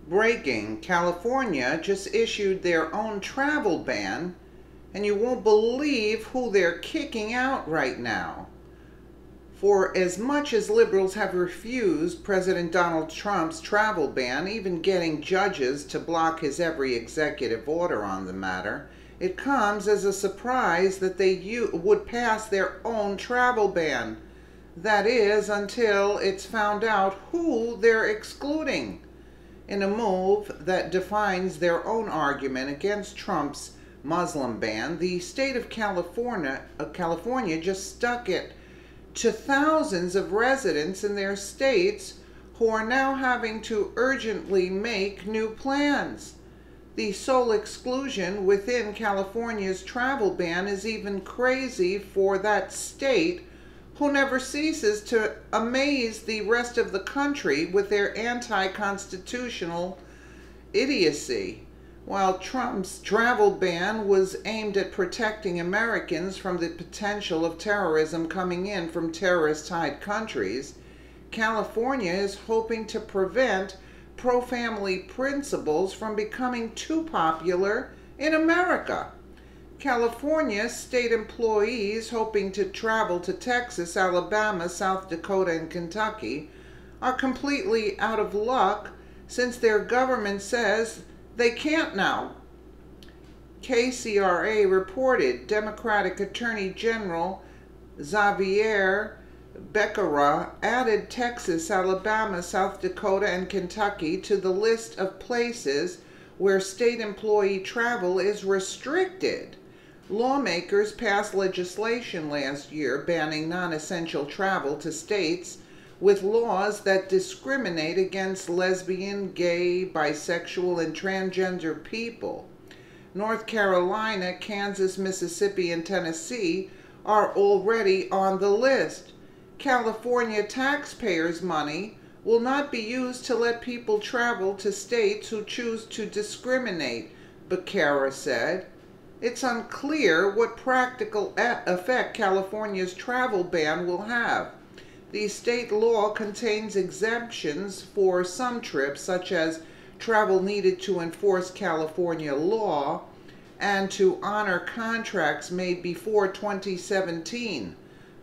Breaking: California just issued their own travel ban, and you won't believe who they're kicking out right now. For as much as liberals have refused President Donald Trump's travel ban, even getting judges to block his every executive order on the matter, it comes as a surprise that they would pass their own travel ban. That is, until it's found out who they're excluding. In a move that defines their own argument against Trump's Muslim ban, the state of California just stuck it to thousands of residents in their states who are now having to urgently make new plans. The sole exclusion within California's travel ban is even crazy for that state, who never ceases to amaze the rest of the country with their anti-constitutional idiocy. While Trump's travel ban was aimed at protecting Americans from the potential of terrorism coming in from terrorist-tied countries, California is hoping to prevent pro-family principles from becoming too popular in America. California state employees hoping to travel to Texas, Alabama, South Dakota, and Kentucky are completely out of luck since their government says they can't now. KCRA reported Democratic Attorney General Xavier Becerra added Texas, Alabama, South Dakota, and Kentucky to the list of places where state employee travel is restricted. Lawmakers passed legislation last year banning non-essential travel to states with laws that discriminate against lesbian, gay, bisexual, and transgender people. North Carolina, Kansas, Mississippi, and Tennessee are already on the list. California taxpayers' money will not be used to let people travel to states who choose to discriminate, Becerra said. It's unclear what practical effect California's travel ban will have. The state law contains exemptions for some trips, such as travel needed to enforce California law and to honor contracts made before 2017.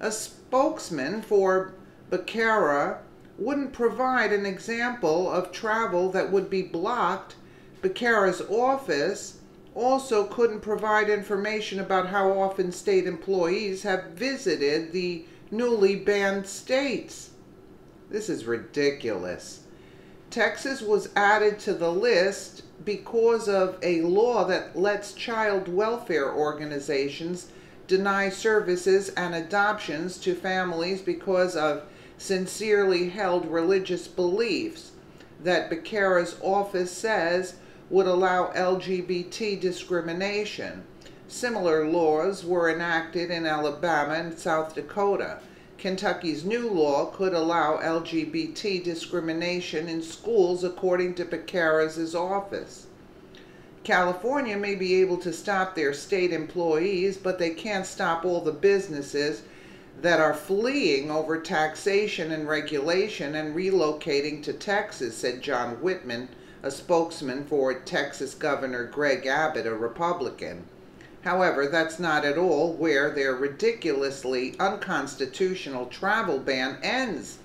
A spokesman for Becerra wouldn't provide an example of travel that would be blocked. Becerra's office also couldn't provide information about how often state employees have visited the newly banned states. This is ridiculous. Texas was added to the list because of a law that lets child welfare organizations deny services and adoptions to families because of sincerely held religious beliefs that Becerra's office says would allow LGBT discrimination. Similar laws were enacted in Alabama and South Dakota. Kentucky's new law could allow LGBT discrimination in schools, according to Becerra's office. California may be able to stop their state employees, but they can't stop all the businesses that are fleeing over taxation and regulation and relocating to Texas, said John Whitman, a spokesman for Texas Governor Greg Abbott, a Republican. However, that's not at all where their ridiculously unconstitutional travel ban ends.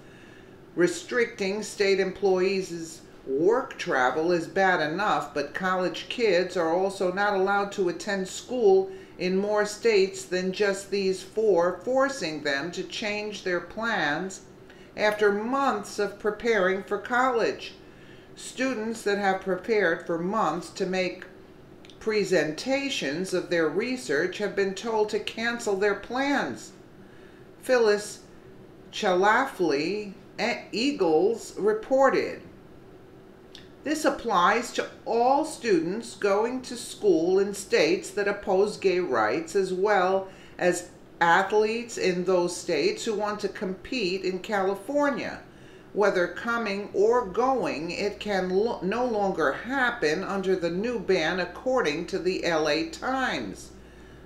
Restricting state employees' work travel is bad enough, but college kids are also not allowed to attend school in more states than just these four, forcing them to change their plans after months of preparing for college. Students that have prepared for months to make presentations of their research have been told to cancel their plans. Phyllis Chalafley at Eagles reported. This applies to all students going to school in states that oppose gay rights, as well as athletes in those states who want to compete in California. Whether coming or going, it can no longer happen under the new ban, according to the LA Times.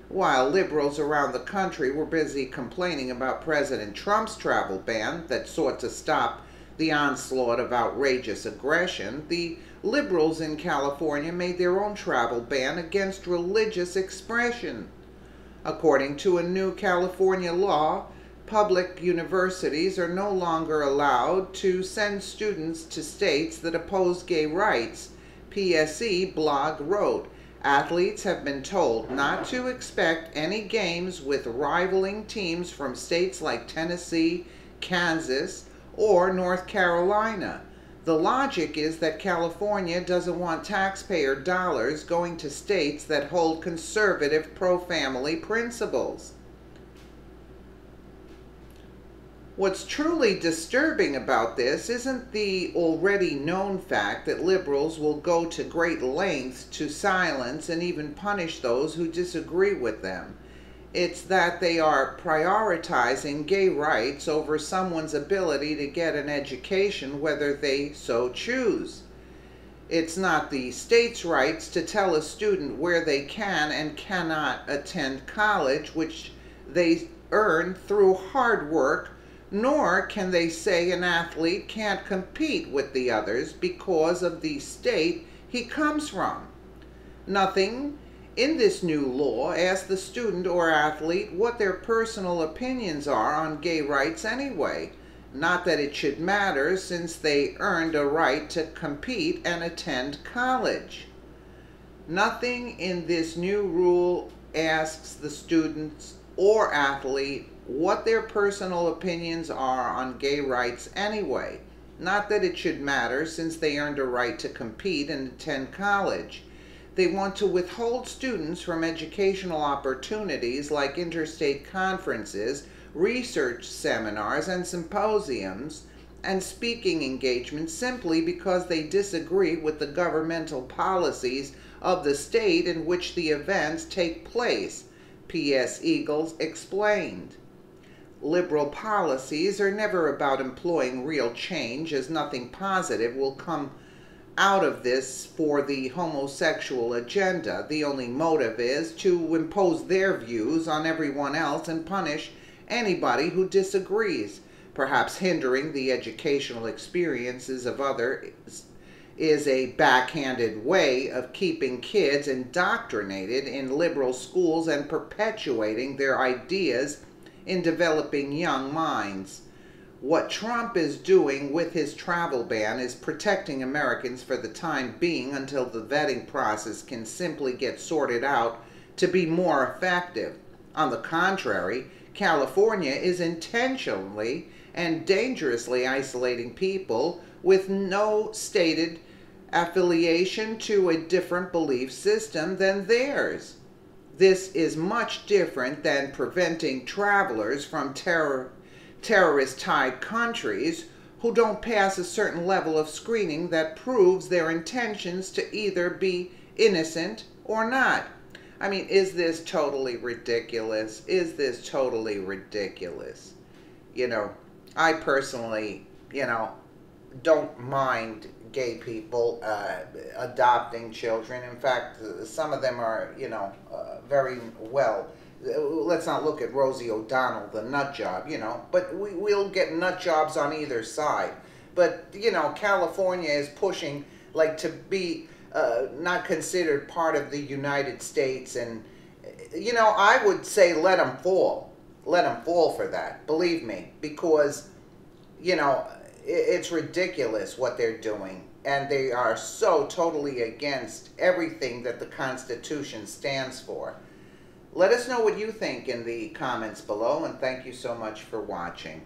While liberals around the country were busy complaining about President Trump's travel ban that sought to stop the onslaught of outrageous aggression, the liberals in California made their own travel ban against religious expression. According to a new California law, public universities are no longer allowed to send students to states that oppose gay rights. PSE blog wrote, athletes have been told not to expect any games with rivaling teams from states like Tennessee, Kansas, or North Carolina. The logic is that California doesn't want taxpayer dollars going to states that hold conservative pro-family principles. What's truly disturbing about this isn't the already known fact that liberals will go to great lengths to silence and even punish those who disagree with them. It's that they are prioritizing gay rights over someone's ability to get an education, whether they so choose. It's not the state's rights to tell a student where they can and cannot attend college, which they earn through hard work, nor can they say an athlete can't compete with the others because of the state he comes from. Nothing in this new law asks the student or athlete what their personal opinions are on gay rights anyway. Not that it should matter, since they earned a right to compete and attend college. Nothing in this new rule asks the students or athlete what their personal opinions are on gay rights anyway. Not that it should matter, since they earned a right to compete and attend college. They want to withhold students from educational opportunities like interstate conferences, research seminars and symposiums, and speaking engagements simply because they disagree with the governmental policies of the state in which the events take place, P.S. Eagles explained. Liberal policies are never about employing real change, as nothing positive will come out of this for the homosexual agenda. The only motive is to impose their views on everyone else and punish anybody who disagrees. Perhaps hindering the educational experiences of others is a backhanded way of keeping kids indoctrinated in liberal schools and perpetuating their ideas in developing young minds. What Trump is doing with his travel ban is protecting Americans for the time being until the vetting process can simply get sorted out to be more effective. On the contrary, California is intentionally and dangerously isolating people with no stated affiliation to a different belief system than theirs. This is much different than preventing travelers from terrorist-tied countries who don't pass a certain level of screening that proves their intentions to either be innocent or not. I mean, is this totally ridiculous? Is this totally ridiculous? I personally, don't mind gay people adopting children. In fact, some of them are, very well. Let's not look at Rosie O'Donnell, the nut job, but we'll get nut jobs on either side. But, California is pushing, to be not considered part of the United States. And, I would say let them fall. Let them fall for that, believe me, because, it's ridiculous what they're doing. And they are so totally against everything that the Constitution stands for. Let us know what you think in the comments below, and thank you so much for watching.